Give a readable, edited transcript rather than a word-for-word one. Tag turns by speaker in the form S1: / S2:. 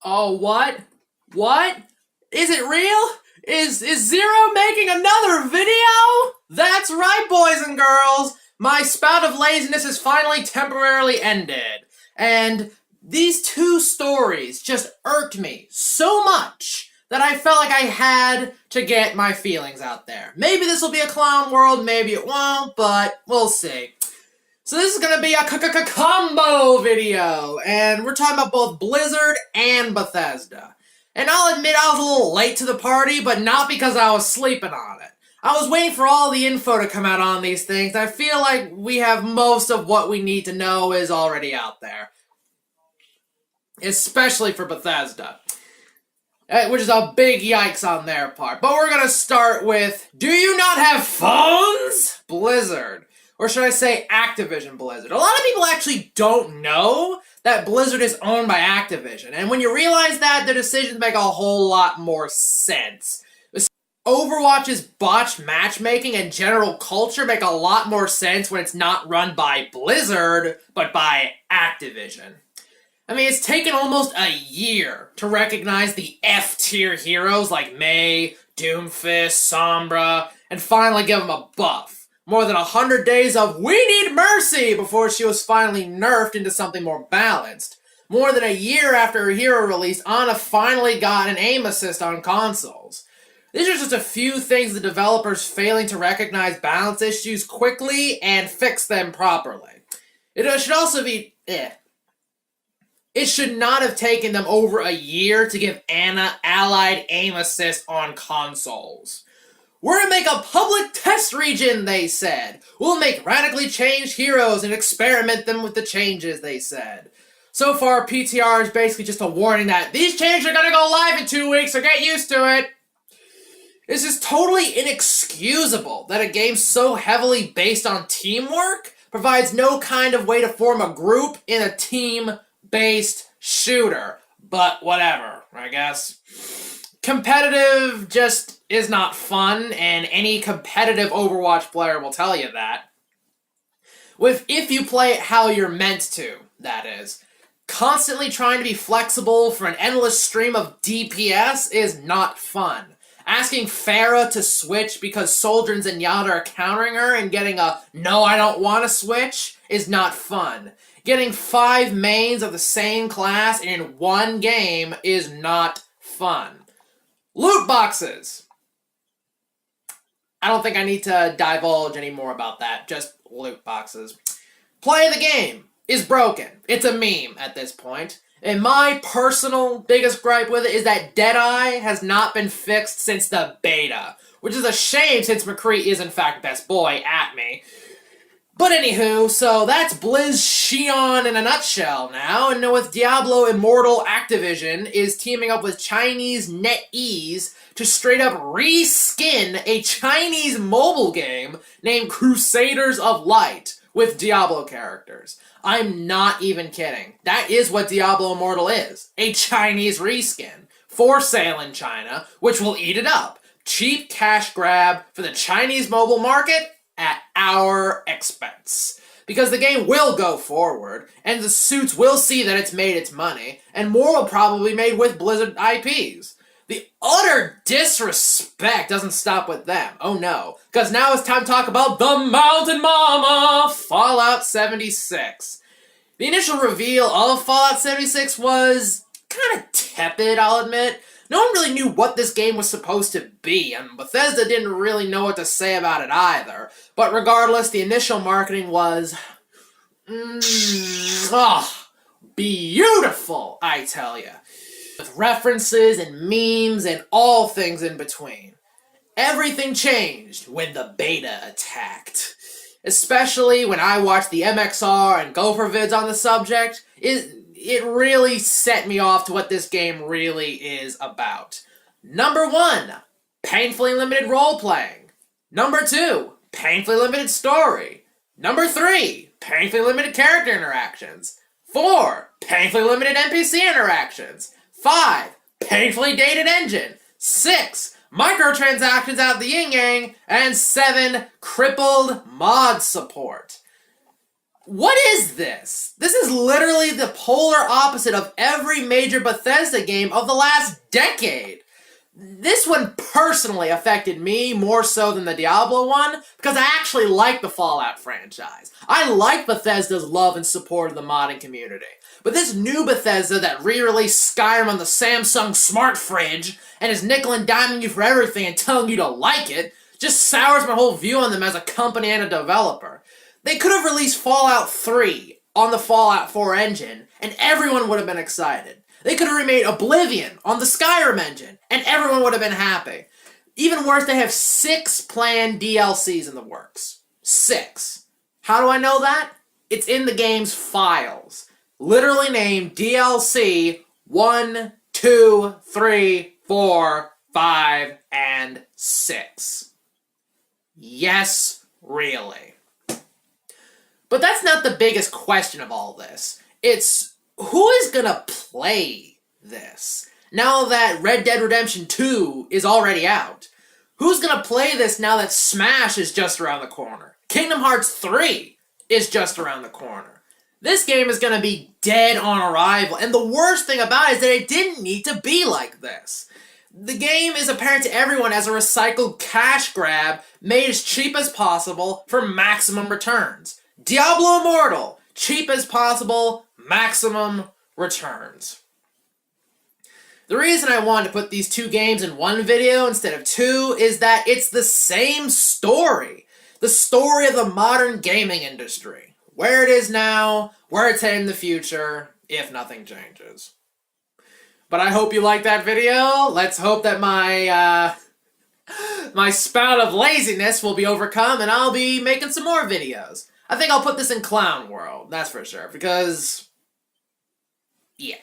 S1: Oh, what? What? Is it real? Is Zero making another video? That's right, boys and girls. My spout of laziness is finally temporarily ended. And these two stories just irked me so much that I felt like I had to get my feelings out there. Maybe this will be a clown world, maybe it won't, but we'll see. So this is gonna be a combo video, and we're talking about both Blizzard and Bethesda. And I'll admit I was a little late to the party, but not because I was sleeping on it. I was waiting for all the info to come out on these things. I feel like we have most of what we need to know is already out there. Especially for Bethesda. Which is a big yikes on their part. But we're gonna start with, do you not have phones? Blizzard. Or should I say Activision Blizzard? A lot of people actually don't know that Blizzard is owned by Activision. And when you realize that, their decisions make a whole lot more sense. Overwatch's botched matchmaking and general culture make a lot more sense when it's not run by Blizzard, but by Activision. I mean, it's taken almost a year to recognize the F-tier heroes like Mei, Doomfist, Sombra, and finally give them a buff. More than 100 days of "we need mercy" before she was finally nerfed into something more balanced. More than a year after her hero release, Ana finally got an aim assist on consoles. These are just a few things the developers failing to recognize balance issues quickly and fix them properly. It should also be It should not have taken them over a year to give Ana allied aim assist on consoles. We're gonna make a public test region, they said. We'll make radically changed heroes and experiment them with the changes, they said. So far, PTR is basically just a warning that these changes are gonna go live in 2 weeks, so get used to it. It's just totally inexcusable that a game so heavily based on teamwork provides no kind of way to form a group in a team-based shooter. But whatever, I guess. Competitive just is not fun, and any competitive Overwatch player will tell you that. If you play it how you're meant to, that is. Constantly trying to be flexible for an endless stream of DPS is not fun. Asking Pharah to switch because Soldier and Zenyatta are countering her and getting a "no, I don't want to switch" is not fun. Getting 5 mains of the same class in one game is not fun. Loot boxes! I don't think I need to divulge any more about that, just loot boxes. Play the game is broken. It's a meme at this point. And my personal biggest gripe with it is that Deadeye has not been fixed since the beta, which is a shame since McCree is in fact best boy at me. But anywho, so that's Blizz Xion in a nutshell now, and with Diablo Immortal, Activision is teaming up with Chinese NetEase to straight up reskin a Chinese mobile game named Crusaders of Light with Diablo characters. I'm not even kidding. That is what Diablo Immortal is. A Chinese reskin. For sale in China, which will eat it up. Cheap cash grab for the Chinese mobile market at our expense. Because the game will go forward, and the suits will see that it's made its money, and more will probably be made with Blizzard IPs. The utter disrespect doesn't stop with them. Oh no. Because now it's time to talk about the Mountain Mama, Fallout 76. The initial reveal of Fallout 76 was kind of tepid, I'll admit. No one really knew what this game was supposed to be, and Bethesda didn't really know what to say about it either. But regardless, the initial marketing was beautiful, I tell ya. With references and memes and all things in between. Everything changed when the beta attacked. Especially when I watched the MXR and Gopher vids on the subject, it really set me off to what this game really is about. Number 1, painfully limited role-playing. Number 2, painfully limited story. Number 3, painfully limited character interactions. 4, painfully limited NPC interactions. 5, painfully dated engine. 6, microtransactions out the yin-yang. And 7, crippled mod support. What is this? This is literally the polar opposite of every major Bethesda game of the last decade. This one personally affected me more so than the Diablo one, because I actually like the Fallout franchise. I like Bethesda's love and support of the modding community. But this new Bethesda that re-released Skyrim on the Samsung smart fridge and is nickel and diming you for everything and telling you to like it, just sours my whole view on them as a company and a developer. They could have released Fallout 3 on the Fallout 4 engine, and everyone would have been excited. They could have remade Oblivion on the Skyrim engine, and everyone would have been happy. Even worse, they have 6 planned DLCs in the works. 6. How do I know that? It's in the game's files. Literally named DLC 1, 2, 3, 4, 5, and 6. Yes, really. But that's not the biggest question of all this. It's, who is gonna play this? Now that Red Dead Redemption 2 is already out. Who's gonna play this now that Smash is just around the corner? Kingdom Hearts 3 is just around the corner. This game is gonna be dead on arrival, and the worst thing about it is that it didn't need to be like this. The game is apparent to everyone as a recycled cash grab made as cheap as possible for maximum returns. Diablo Immortal, cheap as possible, maximum returns. The reason I wanted to put these two games in one video instead of two is that it's the same story. The story of the modern gaming industry. Where it is now, where it's headed in the future, if nothing changes. But I hope you liked that video. Let's hope that my spout of laziness will be overcome and I'll be making some more videos. I think I'll put this in Clown World, that's for sure, because, yeah.